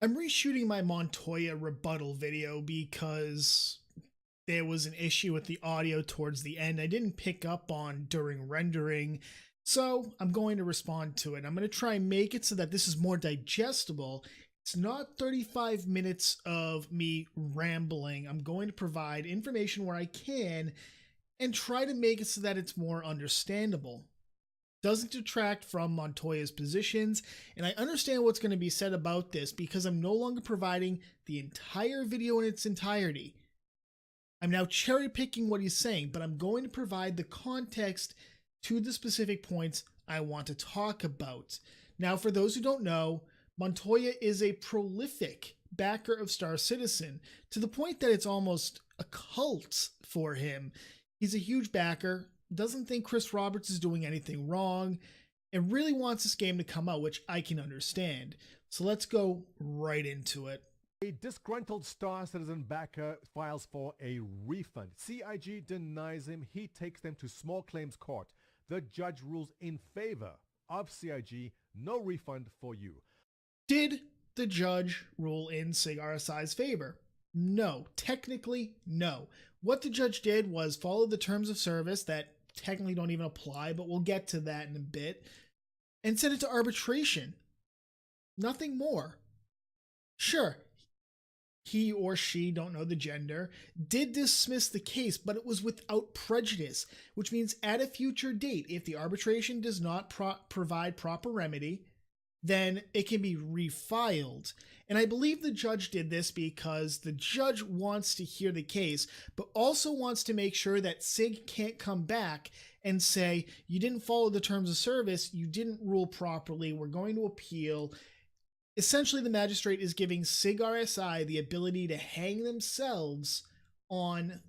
I'm reshooting my Montoya rebuttal video because there was an issue with the audio towards the end I didn't pick up on during rendering, so I'm going to respond to it. I'm going to try and make it so that this is more digestible. It's not 35 minutes of me rambling. I'm going to provide information where I can and try to make it so that it's more understandable. Doesn't detract from Montoya's positions, and I understand what's going to be said about this because I'm no longer providing the entire video in its entirety. I'm now cherry picking what he's saying, but I'm going to provide the context to the specific points I want to talk about. Now, for those who don't know, Montoya is a prolific backer of Star Citizen to the point that it's almost a cult for him. He's a huge backer, doesn't think Chris Roberts is doing anything wrong, and really wants this game to come out, which I can understand. So let's go right into it. A disgruntled Star Citizen backer files for a refund. CIG denies him. He takes them to small claims court. The judge rules in favor of CIG. No refund for you. Did the judge rule in SIG RSI's favor? No. Technically, no. What the judge did was follow the terms of service that technically don't even apply, but we'll get to that in a bit, and send it to arbitration. Nothing more. Sure, he or she, don't know the gender, did dismiss the case, but it was without prejudice, which means at a future date, if the arbitration does not provide proper remedy, then it can be refiled. And I believe the judge did this because the judge wants to hear the case, but also wants to make sure that SIG can't come back and say, you didn't follow the terms of service, you didn't rule properly, we're going to appeal. Essentially, the magistrate is giving SIG RSI the ability to hang themselves on,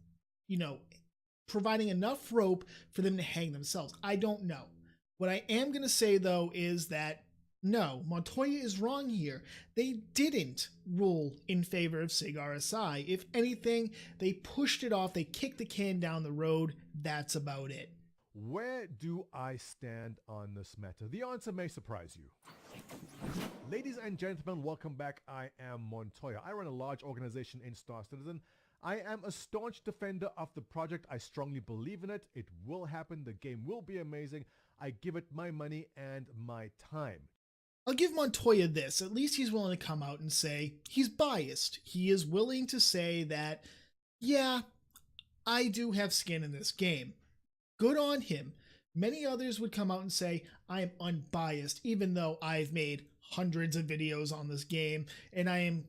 providing enough rope for them to hang themselves. I don't know. What I am going to say, though, is that no, Montoya is wrong here. They didn't rule in favor of SIG RSI. If anything, they pushed it off. They kicked the can down the road. That's about it. Where do I stand on this matter? The answer may surprise you. Ladies and gentlemen, welcome back. I am Montoya. I run a large organization in Star Citizen. I am a staunch defender of the project. I strongly believe in it. It will happen. The game will be amazing. I give it my money and my time. I'll give Montoya this. At least he's willing to come out and say he's biased. He is willing to say that, yeah, I do have skin in this game. Good on him. Many others would come out and say, I am unbiased, even though I've made hundreds of videos on this game, and I am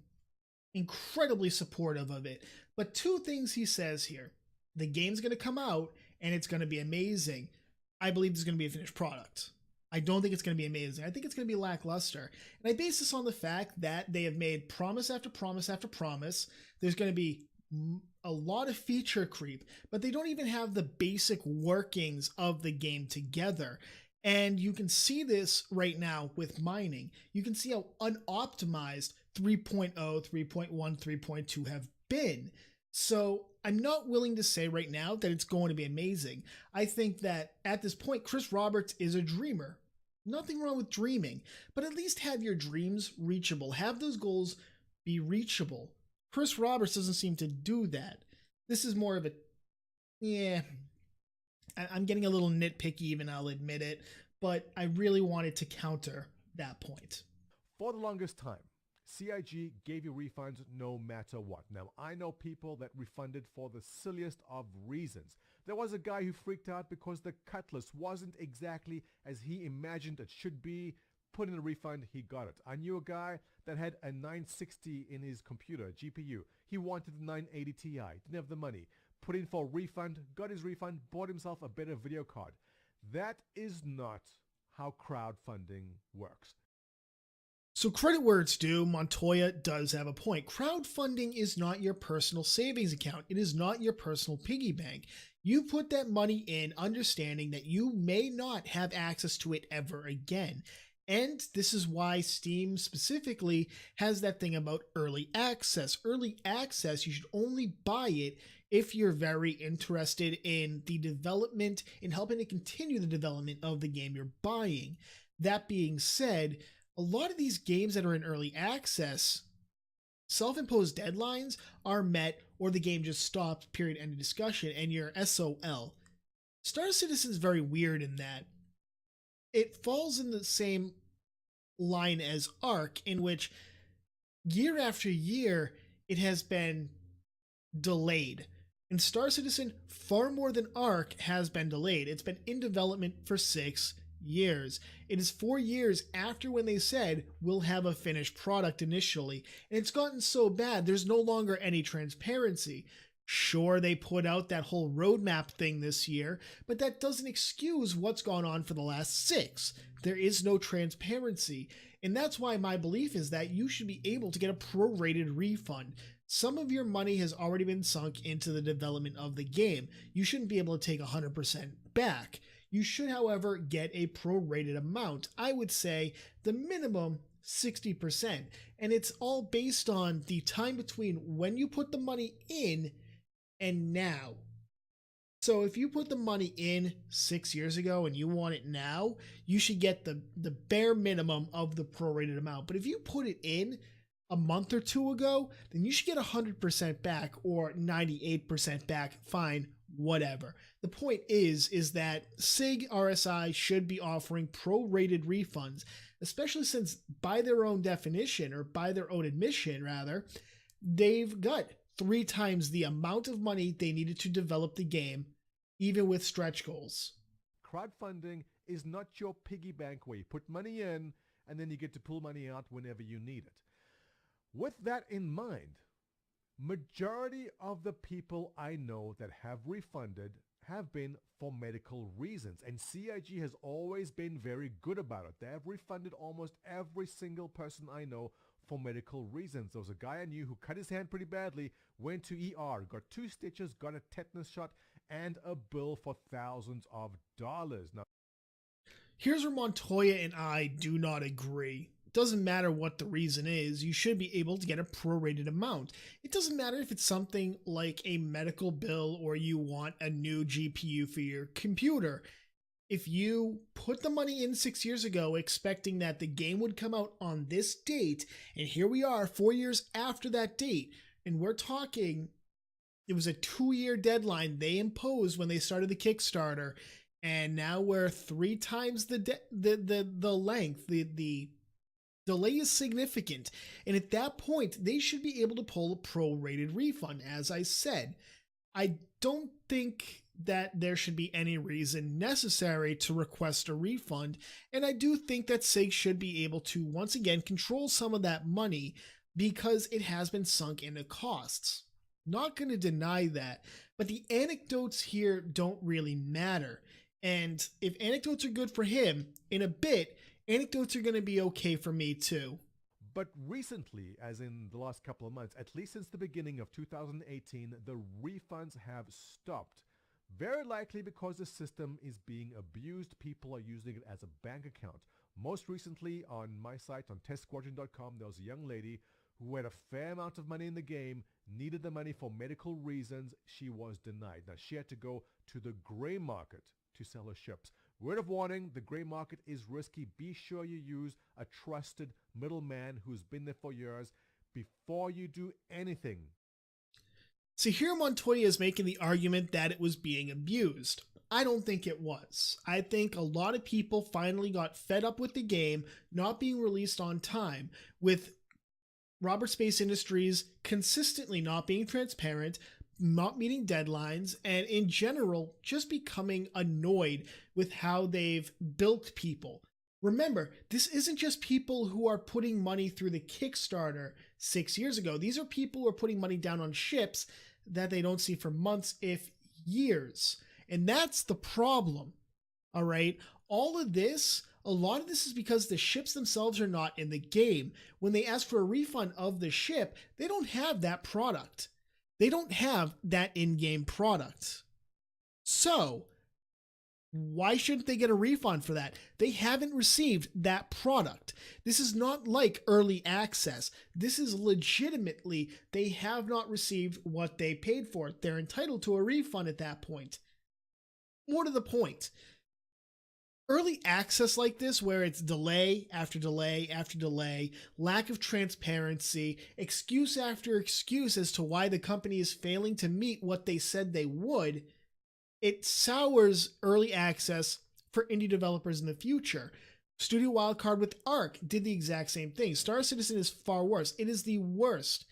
incredibly supportive of it. But two things he says here. The game's going to come out, and it's going to be amazing. I believe it's going to be a finished product. I don't think it's going to be amazing. I think it's going to be lackluster. And I base this on the fact that they have made promise after promise after promise. There's going to be a lot of feature creep, but they don't even have the basic workings of the game together. And you can see this right now with mining. You can see how unoptimized 3.0, 3.1, 3.2 have been. So I'm not willing to say right now that it's going to be amazing. I think that at this point, Chris Roberts is a dreamer. Nothing wrong with dreaming, but at least have your dreams reachable. Have those goals be reachable. Chris Roberts doesn't seem to do that. This is more of a, I'm getting a little nitpicky even, I'll admit it, but I really wanted to counter that point. For the longest time, CIG gave you refunds no matter what. Now, I know people that refunded for the silliest of reasons. There was a guy who freaked out because the cutlass wasn't exactly as he imagined it should be. Put in a refund, he got it. I knew a guy that had a 960 in his computer, GPU. He wanted the 980 Ti, didn't have the money. Put in for a refund, got his refund, bought himself a better video card. That is not how crowdfunding works. So credit where it's due, Montoya does have a point. Crowdfunding is not your personal savings account. It is not your personal piggy bank. You put that money in understanding that you may not have access to it ever again. And this is why Steam specifically has that thing about early access. Early access, you should only buy it if you're very interested in the development, in helping to continue the development of the game you're buying. That being said, a lot of these games that are in early access self-imposed deadlines are met or the game just stops, period, end of discussion, and you're SOL. Star Citizen is very weird in that it falls in the same line as Ark, in which year after year it has been delayed. In Star Citizen, far more than Ark has been delayed. It's been in development for 6 years. It is 4 years after when they said we'll have a finished product initially. And it's gotten so bad, there's no longer any transparency. Sure, they put out that whole roadmap thing this year, but that doesn't excuse what's gone on for the last 6. There is no transparency. And that's why my belief is that you should be able to get a prorated refund. Some of your money has already been sunk into the development of the game. You shouldn't be able to take 100% back. You should, however, get a prorated amount. I would say the minimum 60%. And it's all based on the time between when you put the money in and now. So if you put the money in 6 years ago and you want it now, you should get the bare minimum of the prorated amount. But if you put it in a month or two ago, then you should get 100% back or 98% back. Fine, whatever. The point is that CIG RSI should be offering prorated refunds, especially since by their own definition, or by their own admission rather, they've got 3 times the amount of money they needed to develop the game, even with stretch goals. Crowdfunding is not your piggy bank where you put money in and then you get to pull money out whenever you need it. With that in mind, majority of the people I know that have refunded have been for medical reasons, and CIG has always been very good about it. They have refunded almost every single person I know for medical reasons. There was a guy I knew who cut his hand pretty badly, went to ER, got 2 stitches, got a tetanus shot, and a bill for thousands of dollars. Now, here's where Montoya and I do not agree. It doesn't matter what the reason is, you should be able to get a prorated amount. It doesn't matter if it's something like a medical bill or you want a new GPU for your computer. If you put the money in 6 years ago expecting that the game would come out on this date, and here we are 4 years after that date, and we're talking, it was a 2-year deadline they imposed when they started the Kickstarter, and now we're 3 times the length. The delay is significant, and at that point they should be able to pull a prorated refund. As I said, I don't think that there should be any reason necessary to request a refund, and I do think that SIG should be able to once again control some of that money because it has been sunk into costs. Not going to deny that, but the anecdotes here don't really matter. And if anecdotes are good for him, in a bit, anecdotes are going to be okay for me too. but recently, as in the last couple of months, at least since the beginning of 2018, the refunds have stopped. Very likely because the system is being abused. People are using it as a bank account. Most recently on my site, on testsquadron.com, there was a young lady who had a fair amount of money in the game, needed the money for medical reasons. She was denied. Now, she had to go to the gray market to sell her ships. Word of warning, the gray market is risky. Be sure you use a trusted middleman who's been there for years before you do anything. So here Montoya is making the argument that it was being abused. I don't think it was. I think a lot of people finally got fed up with the game not being released on time, with Robert Space Industries consistently not being transparent, not meeting deadlines, and in general just becoming annoyed with how they've bilked people. Remember, this isn't just people who are putting money through the Kickstarter 6 years ago. These are people who are putting money down on ships that they don't see for months, if years. And that's the problem. All right. All of this, a lot of this is because the ships themselves are not in the game. When they ask for a refund of the ship, they don't have that product. They don't have that in-game product. So why shouldn't they get a refund for that? They haven't received that product. This is not like early access. This is legitimately, they have not received what they paid for. They're entitled to a refund at that point. More to the point, Early access like this, where it's delay after delay after delay, lack of transparency, excuse after excuse as to why the company is failing to meet what they said they would, it sours early access for indie developers in the future. Studio Wildcard with Ark did the exact same thing. Star Citizen is far worse. It is the worst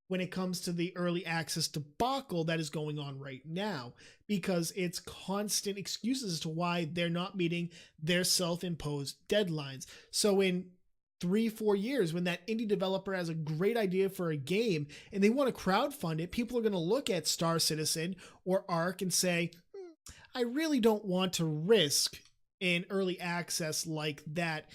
when it comes to the early access debacle that is going on right now, because it's constant excuses as to why they're not meeting their self-imposed deadlines. So in 3-4 years, when that indie developer has a great idea for a game and they want to crowdfund it, people are going to look at Star Citizen or Ark and say, I really don't want to risk an early access like that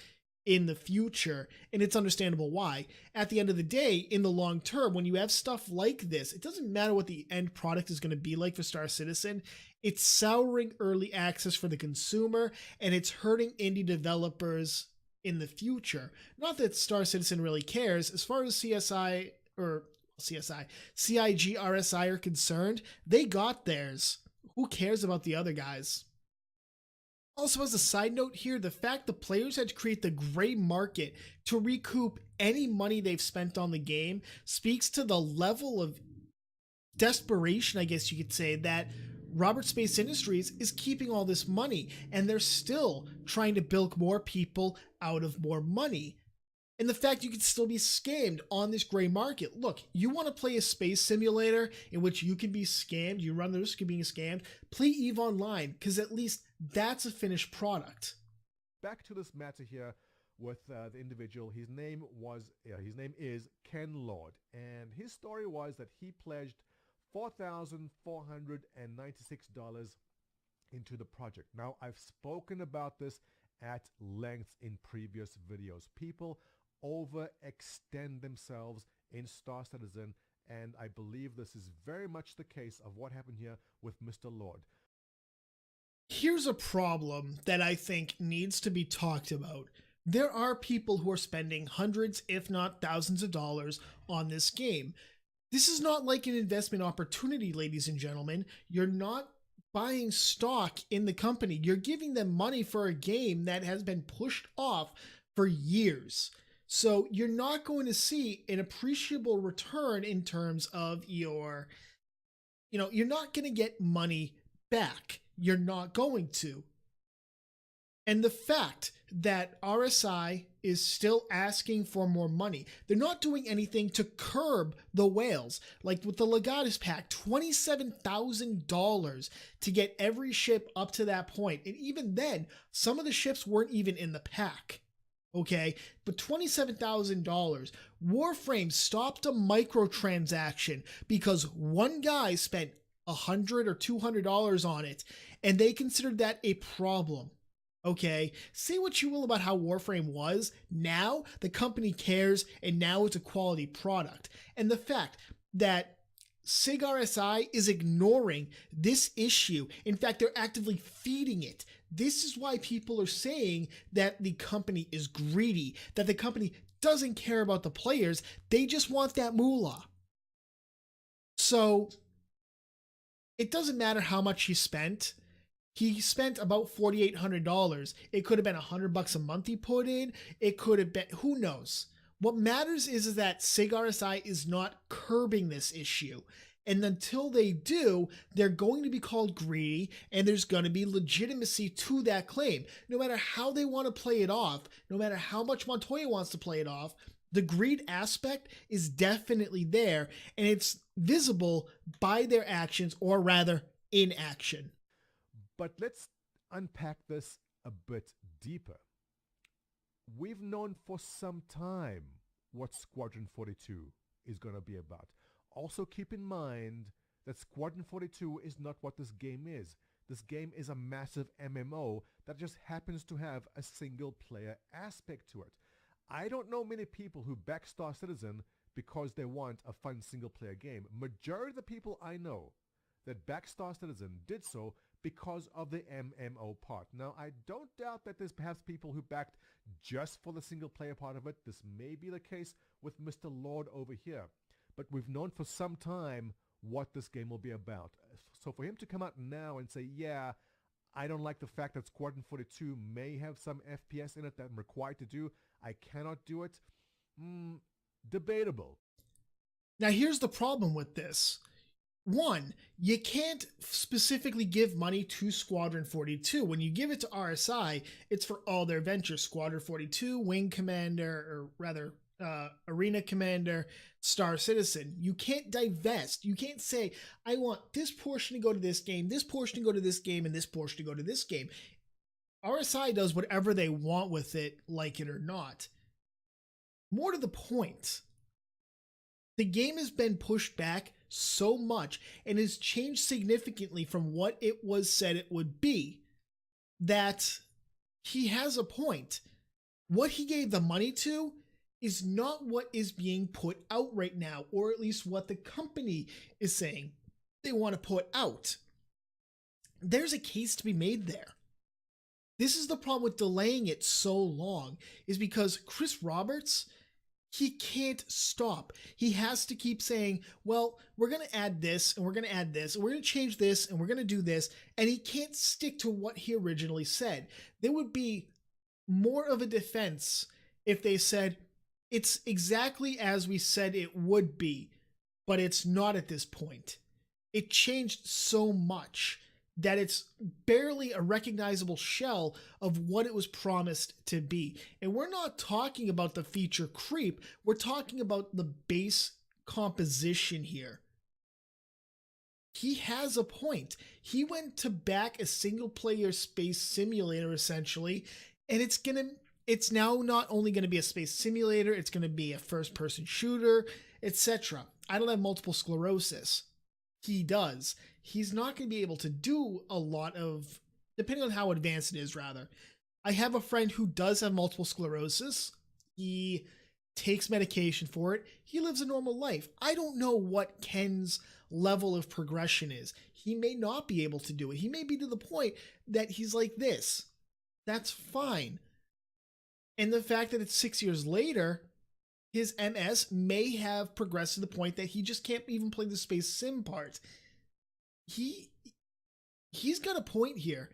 in the future. And it's understandable why. At the end of the day, in the long term, when you have stuff like this, it doesn't matter what the end product is going to be like for Star Citizen. It's souring early access for the consumer, and it's hurting indie developers in the future. Not that Star Citizen really cares. As far as CIG, RSI are concerned, they got theirs. Who cares about the other guys? Also, as a side note here, the fact the players had to create the gray market to recoup any money they've spent on the game speaks to the level of desperation, I guess you could say, that Robert Space Industries is keeping all this money, and they're still trying to bilk more people out of more money. And the fact you can still be scammed on this gray market. Look, you want to play a space simulator in which you can be scammed, you run the risk of being scammed, play EVE Online, because at least that's a finished product. Back to this matter here with the individual. His name is Ken Lord, and his story was that he pledged $4,496 into the project. Now, I've spoken about this at length in previous videos. People overextend themselves in Star Citizen, and I believe this is very much the case of what happened here with Mr. Lord. Here's a problem that I think needs to be talked about. There are people who are spending hundreds, if not thousands of dollars on this game. This is not like an investment opportunity, ladies and gentlemen. You're not buying stock in the company. You're giving them money for a game that has been pushed off for years. So you're not going to see an appreciable return in terms of you're not going to get money back. You're not going to. And the fact that RSI is still asking for more money, they're not doing anything to curb the whales. Like with the Legatus pack, $27,000 to get every ship up to that point. And even then, some of the ships weren't even in the pack. Okay, but $27,000. Warframe stopped a microtransaction because one guy spent $100 or $200 on it, and they considered that a problem. Okay, say what you will about how Warframe was. Now the company cares, and now it's a quality product. And the fact that CIG RSI is ignoring this issue, in fact, they're actively feeding it. This is why people are saying that the company is greedy, that the company doesn't care about the players. They just want that moolah. So it doesn't matter how much he spent. He spent about $4,800. It could have been $100 a month he put in. It could have been, who knows? What matters is that CIG RSI is not curbing this issue. And until they do, they're going to be called greedy, and there's going to be legitimacy to that claim. No matter how they want to play it off, no matter how much Montoya wants to play it off, the greed aspect is definitely there, and it's visible by their actions, or rather inaction. But let's unpack this a bit deeper. We've known for some time what Squadron 42 is going to be about. Also keep in mind that Squadron 42 is not what this game is. This game is a massive MMO that just happens to have a single player aspect to it. I don't know many people who back Star Citizen because they want a fun single player game. Majority of the people I know that back Star Citizen did so because of the MMO part. Now, I don't doubt that there's perhaps people who backed just for the single player part of it. This may be the case with Mr. Lord over here. But we've known for some time what this game will be about. So for him to come out now and say, yeah, I don't like the fact that Squadron 42 may have some FPS in it that I'm required to do. I cannot do it. Debatable. Now, here's the problem with this. One, you can't specifically give money to Squadron 42. When you give it to RSI, it's for all their ventures. Squadron 42, Wing Commander, or rather, Arena Commander, Star Citizen. You can't divest. You can't say, I want this portion to go to this game, this portion to go to this game, and this portion to go to this game. RSI does whatever they want with it, like it or not. More to the point, the game has been pushed back so much and has changed significantly from what it was said it would be that he has a point. What he gave the money to is not what is being put out right now, or at least what the company is saying they want to put out. There's a case to be made there. This is the problem with delaying it so long, is because Chris Roberts, he can't stop. He has to keep saying, well, we're going to add this, and we're going to add this, and we're going to change this, and we're going to do this, and he can't stick to what he originally said. There would be more of a defense if they said, it's exactly as we said it would be, but it's not at this point. It changed so much that it's barely a recognizable shell of what it was promised to be. And we're not talking about the feature creep. We're talking about the base composition here. He has a point. He went to back a single player space simulator essentially, and it's now not only going to be a space simulator, it's going to be a first person shooter, etc. I don't have multiple sclerosis. He does. He's not going to be able to do a lot of, depending on how advanced it is, rather. I have a friend who does have multiple sclerosis. He takes medication for it. He lives a normal life. I don't know what Ken's level of progression is. He may not be able to do it. He may be to the point that he's like this. That's fine. And the fact that it's 6 years later, his MS may have progressed to the point that he just can't even play the space sim part. He's got a point here.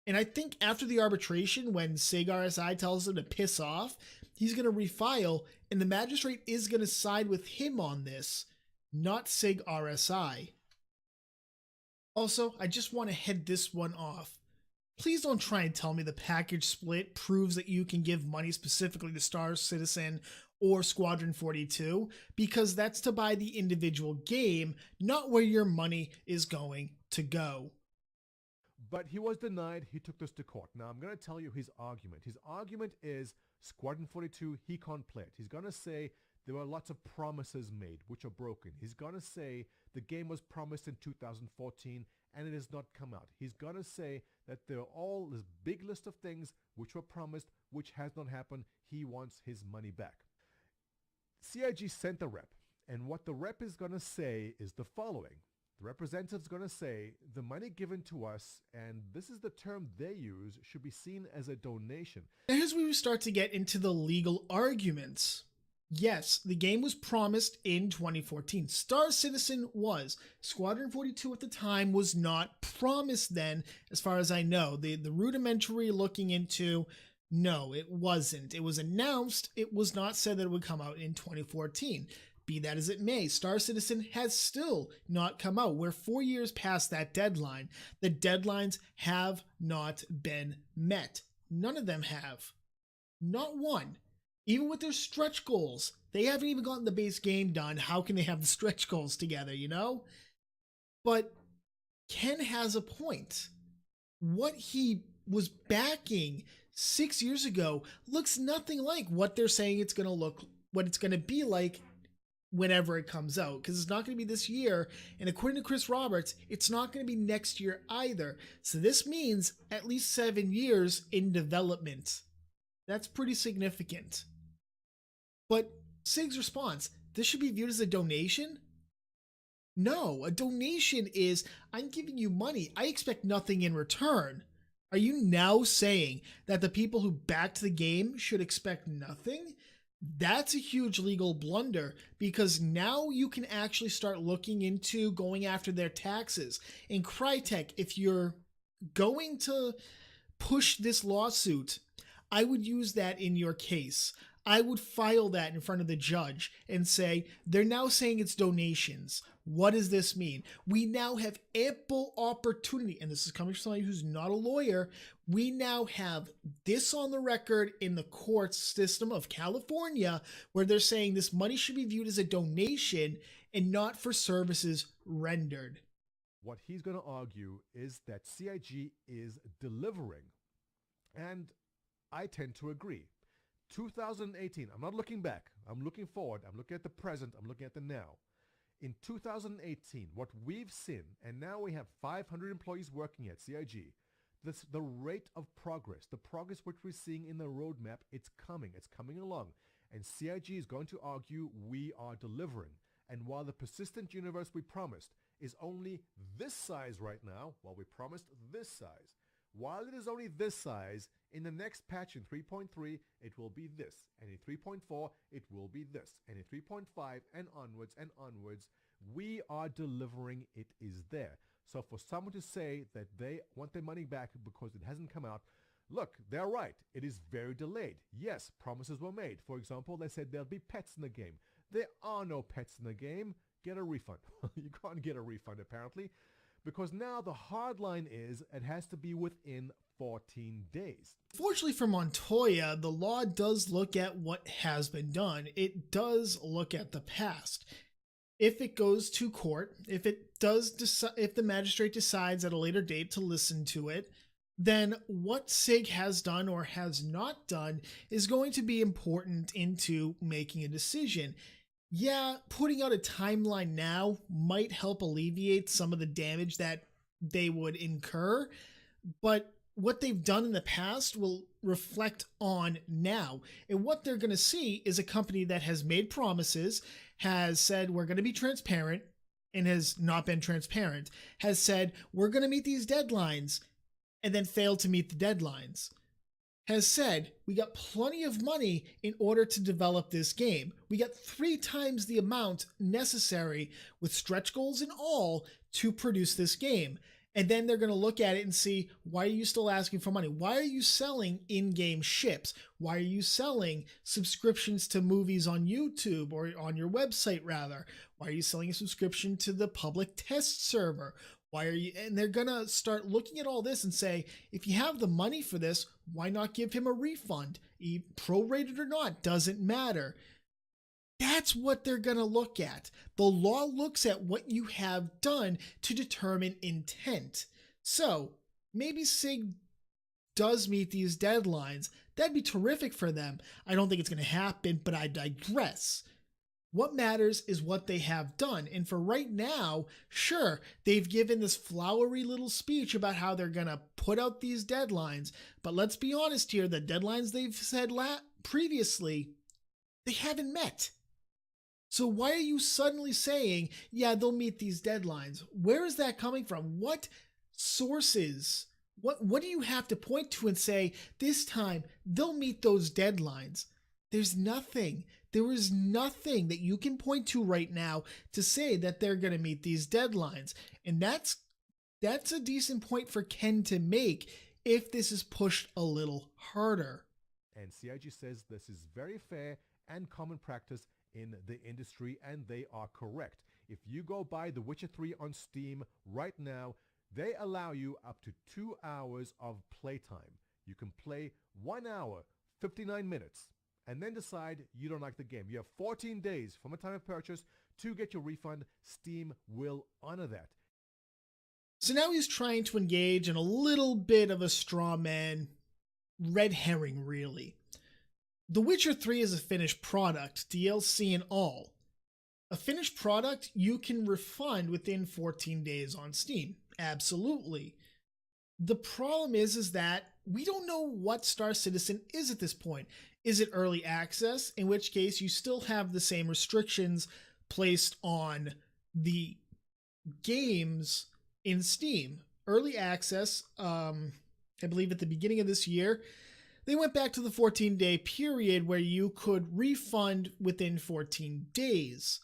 And I think after the arbitration, when SIG RSI tells him to piss off, he's going to refile, and the magistrate is going to side with him on this, not SIG RSI. Also, I just want to head this one off. Please don't try and tell me the package split proves that you can give money specifically to Star Citizen or Squadron 42, because that's to buy the individual game, not where your money is going to go. But he was denied. He took this to court. Now, I'm going to tell you his argument. His argument is Squadron 42, he can't play it. He's going to say there were lots of promises made, which are broken. He's going to say the game was promised in 2014, and it has not come out. He's going to say that there are all this big list of things which were promised, which has not happened. He wants his money back. CIG sent a rep, and what the rep is going to say is the following. The representative's going to say, the money given to us, and this is the term they use, should be seen as a donation. Here's where we start to get into the legal arguments. Yes, the game was promised in 2014. Star Citizen was. Squadron 42 at the time was not promised then, as far as I know. The rudimentary looking into, no, it wasn't. It was announced. It was not said that it would come out in 2014. Be that as it may, Star Citizen has still not come out. We're 4 years past that deadline. The deadlines have not been met. None of them have. Not one. Even with their stretch goals, they haven't even gotten the base game done. How can they have the stretch goals together, you know? But Ken has a point. What he was backing 6 years ago looks nothing like what they're saying it's going to look, what it's going to be like whenever it comes out, because it's not going to be this year, and according to Chris Roberts, it's not going to be next year either. So this means at least 7 years in development. That's pretty significant. But SIG's response, this should be viewed as a donation? No, a donation is, I'm giving you money, I expect nothing in return. Are you now saying that the people who backed the game should expect nothing? That's a huge legal blunder, because now you can actually start looking into going after their taxes. In Crytek, if you're going to push this lawsuit, I would use that in your case. I would file that in front of the judge and say, they're now saying it's donations. What does this mean? We now have ample opportunity, and this is coming from somebody who's not a lawyer. We now have this on the record in the court system of California where they're saying this money should be viewed as a donation and not for services rendered. What he's going to argue is that CIG is delivering. And I tend to agree. 2018, I'm not looking back. I'm looking forward. I'm looking at the present. I'm looking at the now. In 2018, what we've seen, and now we have 500 employees working at CIG, the rate of progress, the progress which we're seeing in the roadmap, it's coming along. And CIG is going to argue we are delivering. And while the persistent universe we promised is only this size right now, while we promised this size, while it is only this size, in the next patch in 3.3, it will be this. And in 3.4, it will be this. And in 3.5 and onwards, we are delivering, it is there. So for someone to say that they want their money back because it hasn't come out, look, they're right. It is very delayed. Yes, promises were made. For example, they said there'll be pets in the game. There are no pets in the game. Get a refund. You can't get a refund apparently, because now the hard line is it has to be within 14 days. Fortunately for Montoya, the law does look at what has been done. It does look at the past. If it goes to court, if the magistrate decides at a later date to listen to it, then what SIG has done or has not done is going to be important into making a decision. Yeah, putting out a timeline now might help alleviate some of the damage that they would incur, but what they've done in the past will reflect on now. And what they're going to see is a company that has made promises, has said we're going to be transparent, and has not been transparent, has said we're going to meet these deadlines, and then failed to meet the deadlines. Has said we got plenty of money in order to develop this game. We got 3 times the amount necessary with stretch goals and all to produce this game. And then they're going to look at it and see, why are you still asking for money? Why are you selling in-game ships? Why are you selling subscriptions to movies on YouTube or on your website rather? Why are you selling a subscription to the public test server? Why are you? And they're going to start looking at all this and say, if you have the money for this, why not give him a refund? Prorated or not, doesn't matter. That's what they're going to look at. The law looks at what you have done to determine intent. So maybe SIG does meet these deadlines. That'd be terrific for them. I don't think it's going to happen, but I digress. What matters is what they have done. And for right now, sure, they've given this flowery little speech about how they're going to put out these deadlines. But let's be honest here, the deadlines they've said previously, they haven't met. So why are you suddenly saying, yeah, they'll meet these deadlines? Where is that coming from? What sources? What do you have to point to and say, this time they'll meet those deadlines? There's nothing. There is nothing that you can point to right now to say that they're going to meet these deadlines. And that's a decent point for Ken to make if this is pushed a little harder. And CIG says this is very fair and common practice in the industry, and they are correct. If you go buy The Witcher 3 on Steam right now, they allow you up to 2 hours of playtime. You can play 1 hour, 59 minutes. And then decide you don't like the game. You have 14 days from the time of purchase to get your refund. Steam will honor that. So now he's trying to engage in a little bit of a straw man, red herring really. The Witcher 3 is a finished product, DLC and all. A finished product you can refund within 14 days on Steam. Absolutely. The problem is that we don't know what Star Citizen is at this point. Is it early access? In which case you still have the same restrictions placed on the games in Steam. Early access, I believe at the beginning of this year, they went back to the 14-day period where you could refund within 14 days.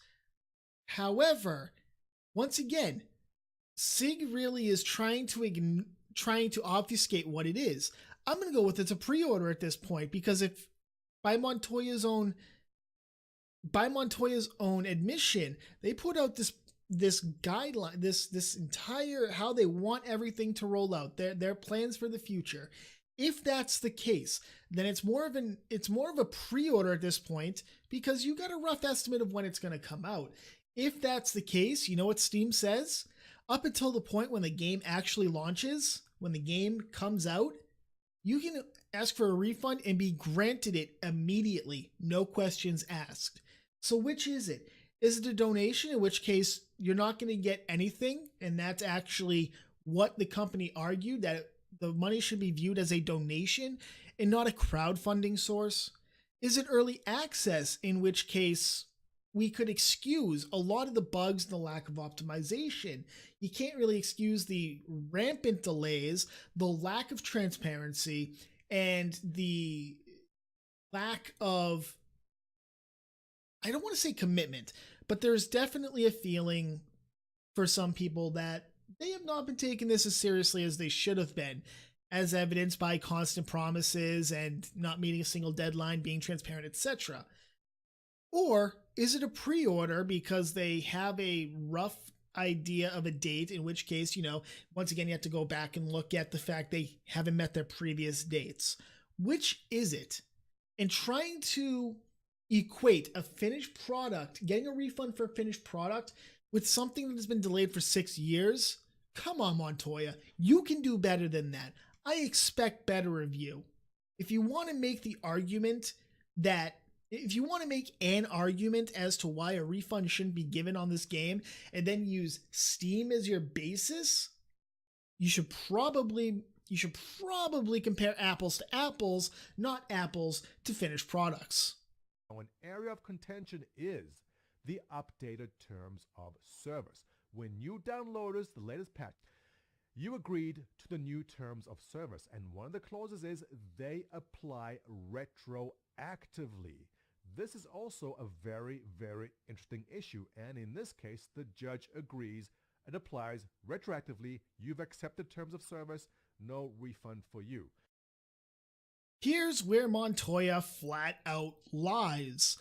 However, once again, SIG really is trying trying to obfuscate what it is. I'm going to go with it's a pre-order at this point, because if by Montoya's own admission, they put out this guideline, this entire how they want everything to roll out, their plans for the future. If that's the case, then it's more of a pre-order at this point, because you got a rough estimate of when it's going to come out. If that's the case, you know what Steam says? Up until the point when the game actually launches, when the game comes out, you can ask for a refund and be granted it immediately, no questions asked. So which is it? Is it a donation, in which case you're not going to get anything, and that's actually what the company argued, that the money should be viewed as a donation and not a crowdfunding source? Is it early access, in which case we could excuse a lot of the bugs and the lack of optimization? You can't really excuse the rampant delays, the lack of transparency, and the lack of, I don't want to say commitment, but there's definitely a feeling for some people that they have not been taking this as seriously as they should have been, as evidenced by constant promises and not meeting a single deadline, being transparent, etc. Or is it a pre-order because they have a rough idea of a date, in which case, once again, you have to go back and look at the fact they haven't met their previous dates. Which is it? And trying to equate a finished product, getting a refund for a finished product, with something that has been delayed for 6 years, come on, Montoya, you can do better than that. I expect better of you. If you want to make an argument as to why a refund shouldn't be given on this game, and then use Steam as your basis, you should probably compare apples to apples, not apples to finished products. An area of contention is the updated terms of service. When you downloaded the latest patch, you agreed to the new terms of service, and one of the clauses is they apply retroactively. This is also a very, very interesting issue, and in this case, the judge agrees it applies retroactively. You've accepted terms of service, no refund for you. Here's where Montoya flat out lies.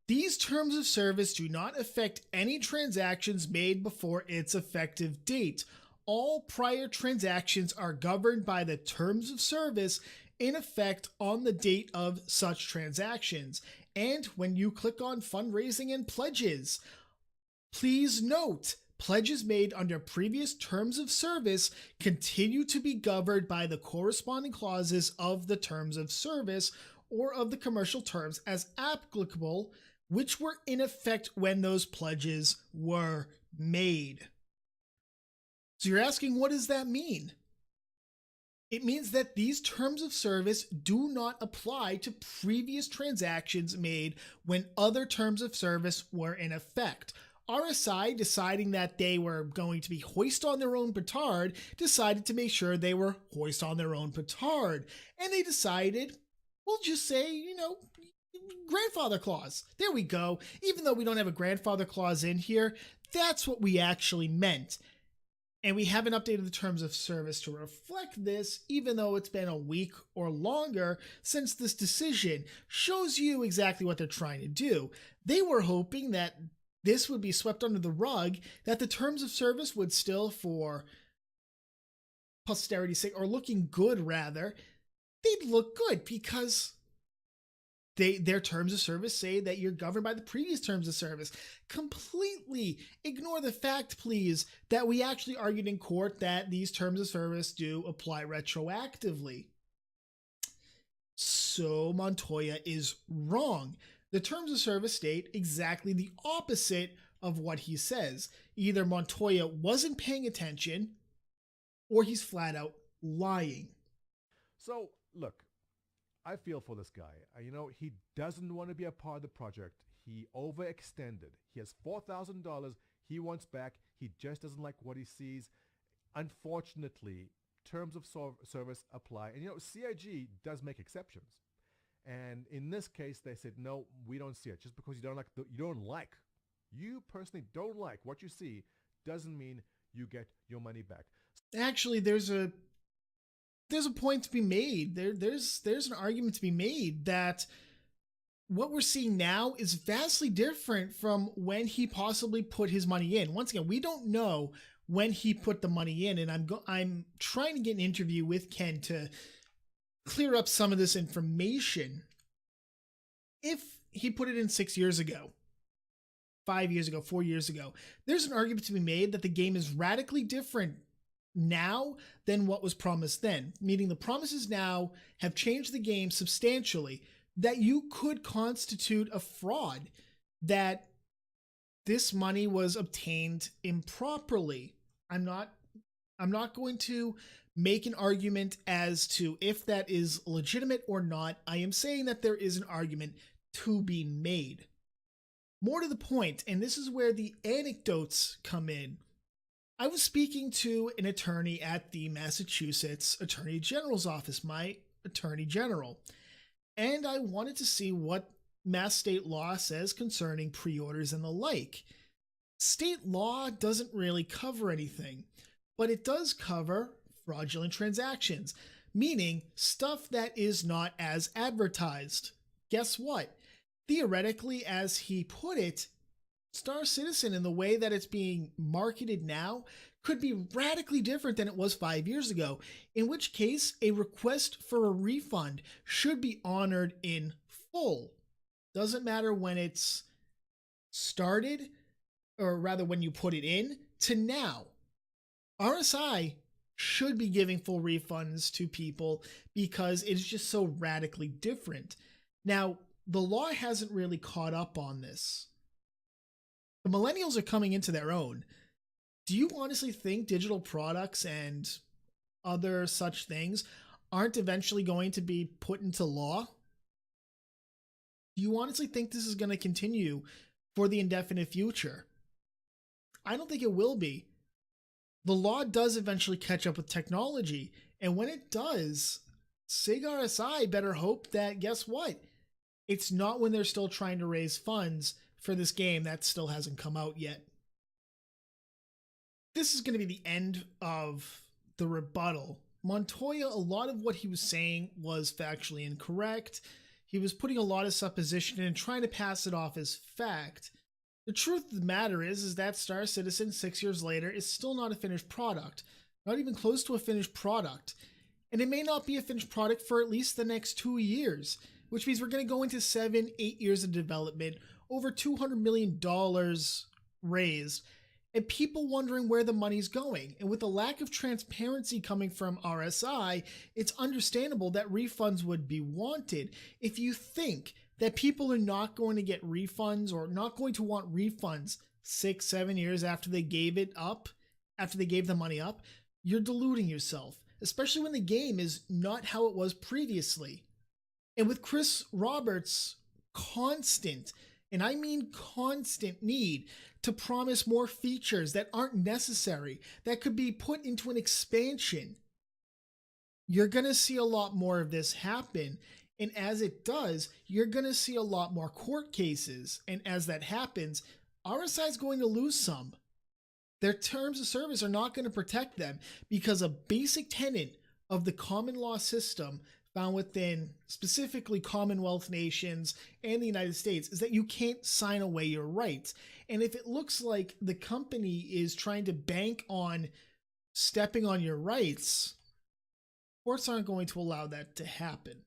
These terms of service do not affect any transactions made before its effective date. All prior transactions are governed by the terms of service in effect on the date of such transactions. And when you click on fundraising and pledges, please note, pledges made under previous terms of service continue to be governed by the corresponding clauses of the terms of service or of the commercial terms as applicable, which were in effect when those pledges were made. So you're asking, what does that mean? It means that these terms of service do not apply to previous transactions made when other terms of service were in effect. RSI, deciding that they were going to be hoist on their own petard, decided to make sure they were hoist on their own petard. And they decided, we'll just say, grandfather clause. There we go. Even though we don't have a grandfather clause in here, that's what we actually meant. And we haven't updated the terms of service to reflect this, even though it's been a week or longer since this decision. Shows you exactly what they're trying to do. They were hoping that this would be swept under the rug, that the terms of service would still, for posterity's sake, or looking good rather, they'd look good because their terms of service say that you're governed by the previous terms of service. Completely ignore the fact, please, that we actually argued in court that these terms of service do apply retroactively. So Montoya is wrong. The terms of service state exactly the opposite of what he says. Either Montoya wasn't paying attention, or he's flat out lying. So, look, I feel for this guy. He doesn't want to be a part of the project. He overextended. He has $4,000 he wants back. He just doesn't like what he sees. Unfortunately, terms of service apply. And CIG does make exceptions. And in this case, they said, no, we don't see it. Just because you personally don't like what you see doesn't mean you get your money back. Actually, there's a there's a point to be made. There's an argument to be made that what we're seeing now is vastly different from when he possibly put his money in. Once again, we don't know when he put the money in, and I'm trying to get an interview with Ken to clear up some of this information. If he put it in 6 years ago, 5 years ago, 4 years ago, there's an argument to be made that the game is radically different now than what was promised then, meaning the promises now have changed the game substantially, that you could constitute a fraud, that this money was obtained improperly. I'm not going to make an argument as to if that is legitimate or not. I am saying that there is an argument to be made. More to the point, and this is where the anecdotes come in. I was speaking to an attorney at the Massachusetts Attorney General's office, my attorney general, and I wanted to see what Mass state law says concerning pre-orders and the like. State law doesn't really cover anything, but it does cover fraudulent transactions, meaning stuff that is not as advertised. Guess what? Theoretically, as he put it, Star Citizen, in the way that it's being marketed now, could be radically different than it was 5 years ago, in which case a request for a refund should be honored in full. Doesn't matter when it's started, or rather when you put it in, to now. RSI should be giving full refunds to people because it's just so radically different. Now, the law hasn't really caught up on this. The millennials are coming into their own. Do you honestly think digital products and other such things aren't eventually going to be put into law? Do you honestly think this is going to continue for the indefinite future? I don't think it will be. The law does eventually catch up with technology, and when it does, SIG RSI better hope that, guess what? It's not when they're still trying to raise funds for this game that still hasn't come out yet. This is going to be the end of the rebuttal. Montoya, a lot of what he was saying was factually incorrect. He was putting a lot of supposition and trying to pass it off as fact. The truth of the matter is that Star Citizen 6 years later is still not a finished product, not even close to a finished product. And it may not be a finished product for at least the next 2 years, which means we're going to go into 7-8 years of development, over $200 million raised, and people wondering where the money's going. And with the lack of transparency coming from RSI, it's understandable that refunds would be wanted. If you think that people are not going to get refunds or not going to want refunds 6-7 years after they gave it up, after they gave the money up, you're deluding yourself, especially when the game is not how it was previously. And with Chris Roberts' constant, and I mean constant, need to promise more features that aren't necessary, that could be put into an expansion, you're going to see a lot more of this happen. And as it does, you're going to see a lot more court cases. And as that happens, RSI is going to lose some. Their terms of service are not going to protect them because a basic tenet of the common law system found within specifically Commonwealth nations and the United States is that you can't sign away your rights. And if it looks like the company is trying to bank on stepping on your rights, courts aren't going to allow that to happen.